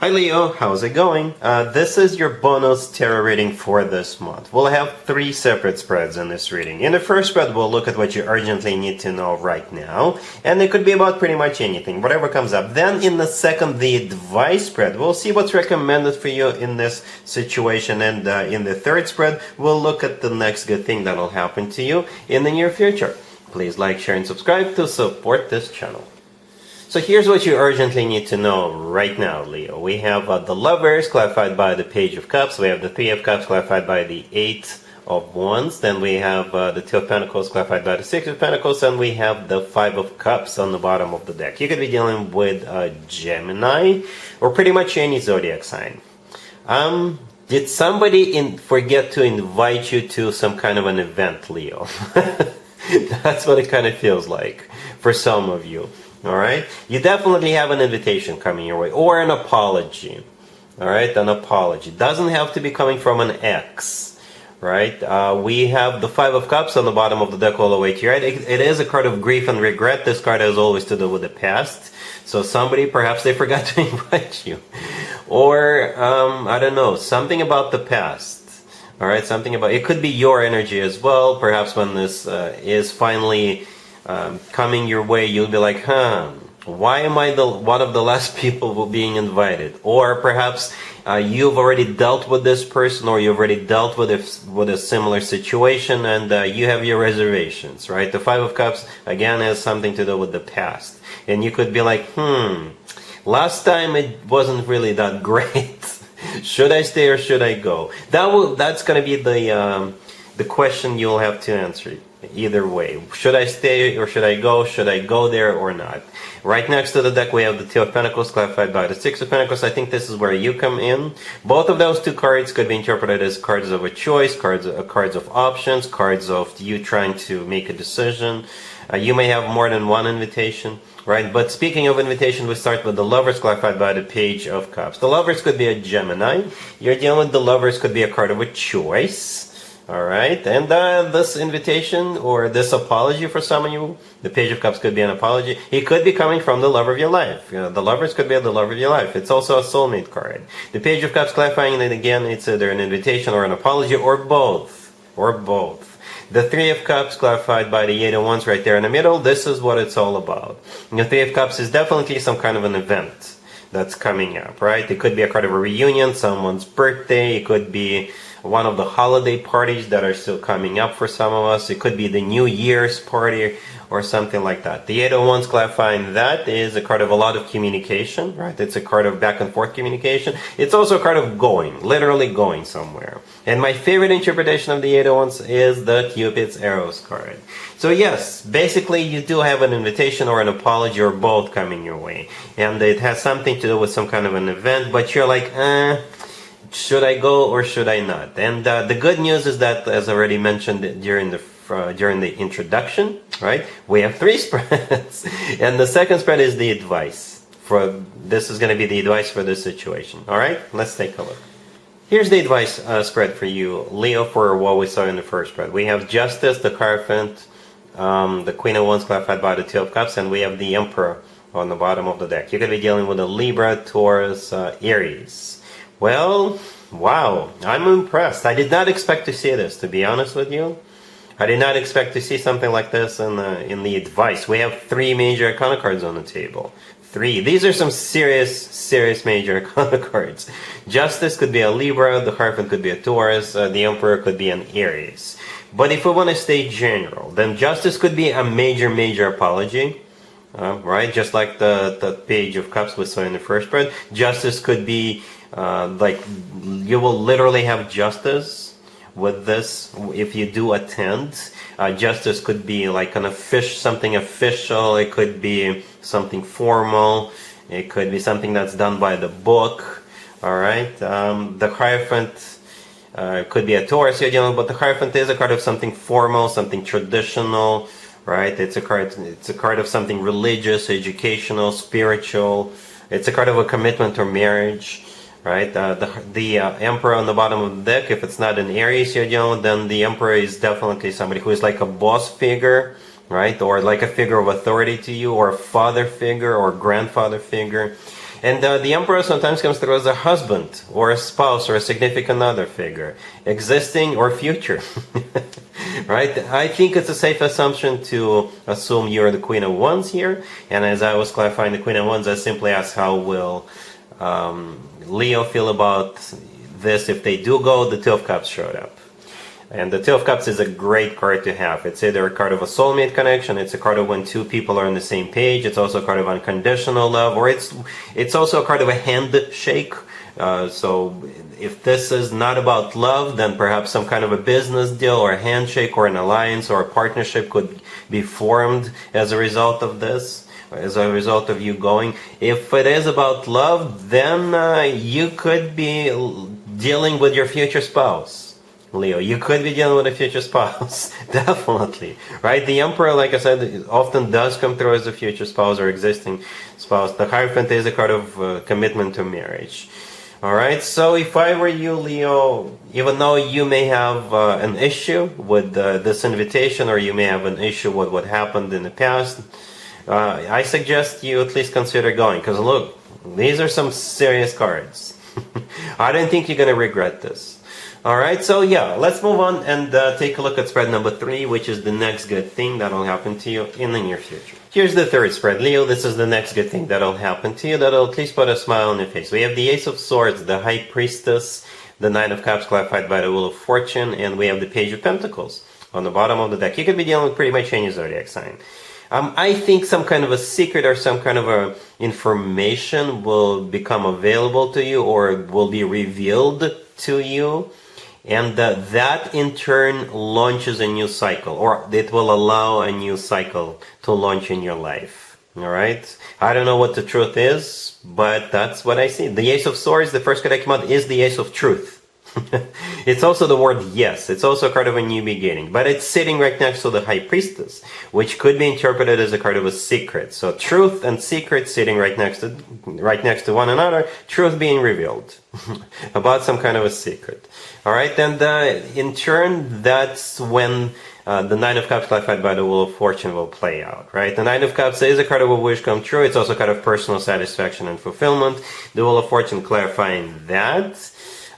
Hi Leo, how's it going? This is your bonus tarot reading for this month. We'll have 3 separate spreads in this reading. In the first spread, we'll look at what you urgently need to know right now, and it could be about pretty much anything, whatever comes up. Then in the second, the advice spread, we'll see what's recommended for you in this situation, and in the third spread, we'll look at the next good thing that'll happen to you in the near future. Please like, share, and subscribe to support this channel. So here's what you urgently need to know right now, Leo. We have the Lovers clarified by the Page of Cups. We have the Three of Cups clarified by the Eight of Wands. Then we have the Two of Pentacles clarified by the Six of Pentacles. And we have the Five of Cups on the bottom of the deck. You could be dealing with Gemini or pretty much any zodiac sign. Did somebody forget to invite you to some kind of an event, Leo? That's what it kind of feels like for some of you. Alright, you definitely have an invitation coming your way, or an apology. Alright, an apology. Doesn't have to be coming from an ex. Right, we have the Five of Cups on the bottom of the deck all the way to your right. It is a card of grief and regret. This card has always to do with the past. So somebody, perhaps they forgot to invite you. Or, I don't know, something about the past. Alright, something about, it could be your energy as well. Perhaps when this is finally coming your way, you'll be like, why am I one of the last people being invited? Or perhaps you've already dealt with this person, or you've already dealt with a similar situation, and you have your reservations, right? The Five of Cups, again, has something to do with the past. And you could be like, last time it wasn't really that great. Should I stay or should I go? That's going to be the question you'll have to answer. Either way, should I stay or should I go? Should I go there or not? Right next to the deck, we have the Two of Pentacles clarified by the Six of Pentacles. I think this is where you come in. Both of those two cards could be interpreted as cards of a choice, cards of options, cards of you trying to make a decision. You may have more than one invitation, right? But speaking of invitation, we start with the Lovers clarified by the Page of Cups. The Lovers could be a Gemini. You're dealing with the Lovers could be a card of a choice. Alright, and this invitation or this apology for some of you, the Page of Cups could be an apology. It could be coming from the love of your life. The Lovers could be the love of your life. It's also a soulmate card. The Page of Cups clarifying that again, it's either an invitation or an apology or both. Or both. The Three of Cups clarified by the Eight of Wands right there in the middle. This is what it's all about. The Three of Cups is definitely some kind of an event that's coming up, right? It could be a card of a reunion, someone's birthday. It could be one of the holiday parties that are still coming up for some of us. It could be the New Year's party or something like that. The Eight of Wands clarifying that is a card of a lot of communication, right? It's a card of back and forth communication. It's also a card of going, literally going somewhere. And my favorite interpretation of the Eight of Wands is the Cupid's Arrows card. So yes, basically you do have an invitation or an apology or both coming your way. And it has something to do with some kind of an event, but you're like, should I go or should I not? And the good news is that, as I already mentioned during the introduction, right? We have 3 spreads, and the second spread is the advice. This is going to be the advice for this situation. All right, let's take a look. Here's the advice spread for you, Leo, for what we saw in the first spread. We have Justice, the Hierophant, the Queen of Wands clarified by the Two of Cups, and we have the Emperor on the bottom of the deck. You could be dealing with a Libra, Taurus, Aries. Well, wow, I'm impressed. I did not expect to see this, to be honest with you. I did not expect to see something like this in the advice. We have 3 major arcana cards on the table. 3. These are some serious major arcana cards. Justice could be a Libra, the Hierophant could be a Taurus, the Emperor could be an Aries. But if we want to stay general, then Justice could be a major apology. Right, just like the Page of Cups we saw in the first spread. Justice could be like you will literally have justice with this if you do attend. Justice could be like something official. It could be something formal. It could be something that's done by the book. All right. The Hierophant could be a Taurus you're dealing with, but the Hierophant is a card of something formal, something traditional. Right, it's a card of something religious, educational, spiritual. It's a card of a commitment or marriage. Right, the Emperor on the bottom of the deck, if it's not an Aries you're dealing with, then the Emperor is definitely somebody who is like a boss figure, right, or like a figure of authority to you, or a father figure or grandfather figure. And the Emperor sometimes comes through as a husband or a spouse or a significant other figure, existing or future. Right? I think it's a safe assumption to assume you're the Queen of Wands here. And as I was clarifying the Queen of Wands, I simply asked how will Leo feel about this if they do go. The Two of Cups showed up. And the Two of Cups is a great card to have. It's either a card of a soulmate connection, it's a card of when two people are on the same page, it's also a card of unconditional love, or it's also a card of a handshake. So if this is not about love, then perhaps some kind of a business deal or a handshake or an alliance or a partnership could be formed as a result of this, as a result of you going. If it is about love, then you could be dealing with your future spouse. Leo, you could be dealing with a future spouse, definitely, right? The Emperor, like I said, often does come through as a future spouse or existing spouse. The Hierophant is a card of commitment to marriage. All right, so if I were you, Leo, even though you may have an issue with this invitation, or you may have an issue with what happened in the past, I suggest you at least consider going, because look, these are some serious cards. I don't think you're going to regret this. Alright, so yeah, let's move on and take a look at spread number 3, which is the next good thing that'll happen to you in the near future. Here's the third spread, Leo. This is the next good thing that'll happen to you, that'll at least put a smile on your face. We have the Ace of Swords, the High Priestess, the Nine of Cups clarified by the Wheel of Fortune, and we have the Page of Pentacles on the bottom of the deck. You could be dealing with pretty much any zodiac sign. I think some kind of a secret or some kind of a information will become available to you or will be revealed to you. And that in turn launches a new cycle, or it will allow a new cycle to launch in your life. Alright? I don't know what the truth is, but that's what I see. The Ace of Swords, the first card that came out, is the Ace of Truth. It's also the word yes. It's also a card of a new beginning. But it's sitting right next to the High Priestess, which could be interpreted as a card of a secret. So truth and secret sitting right next to one another, truth being revealed about some kind of a secret. Alright, and in turn, that's when the Nine of Cups clarified by the Wheel of Fortune will play out, right? The Nine of Cups is a card of a wish come true. It's also a card of personal satisfaction and fulfillment. The Wheel of Fortune clarifying that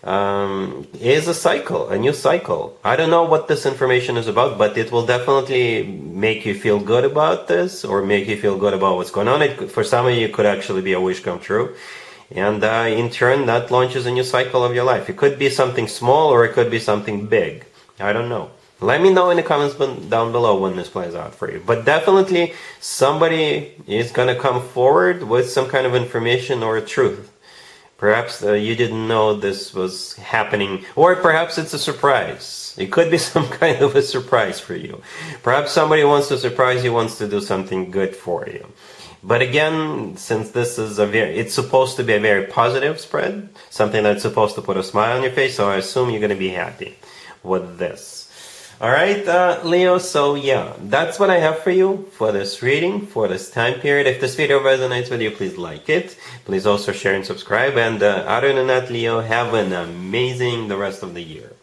is a cycle, a new cycle. I don't know what this information is about, but it will definitely make you feel good about this, or make you feel good about what's going on. For some of you, it could actually be a wish come true. And in turn, that launches a new cycle of your life. It could be something small, or it could be something big. I don't know. Let me know in the comments down below when this plays out for you. But definitely, somebody is going to come forward with some kind of information or a truth. Perhaps you didn't know this was happening, or perhaps it's a surprise. It could be some kind of a surprise for you. Perhaps somebody wants to surprise you, wants to do something good for you. But again, since this is it's supposed to be a very positive spread, something that's supposed to put a smile on your face, so I assume you're going to be happy with this. Alright, Leo, so yeah, that's what I have for you for this reading, for this time period. If this video resonates with you, please like it. Please also share and subscribe. And other than that, Leo, have an amazing the rest of the year.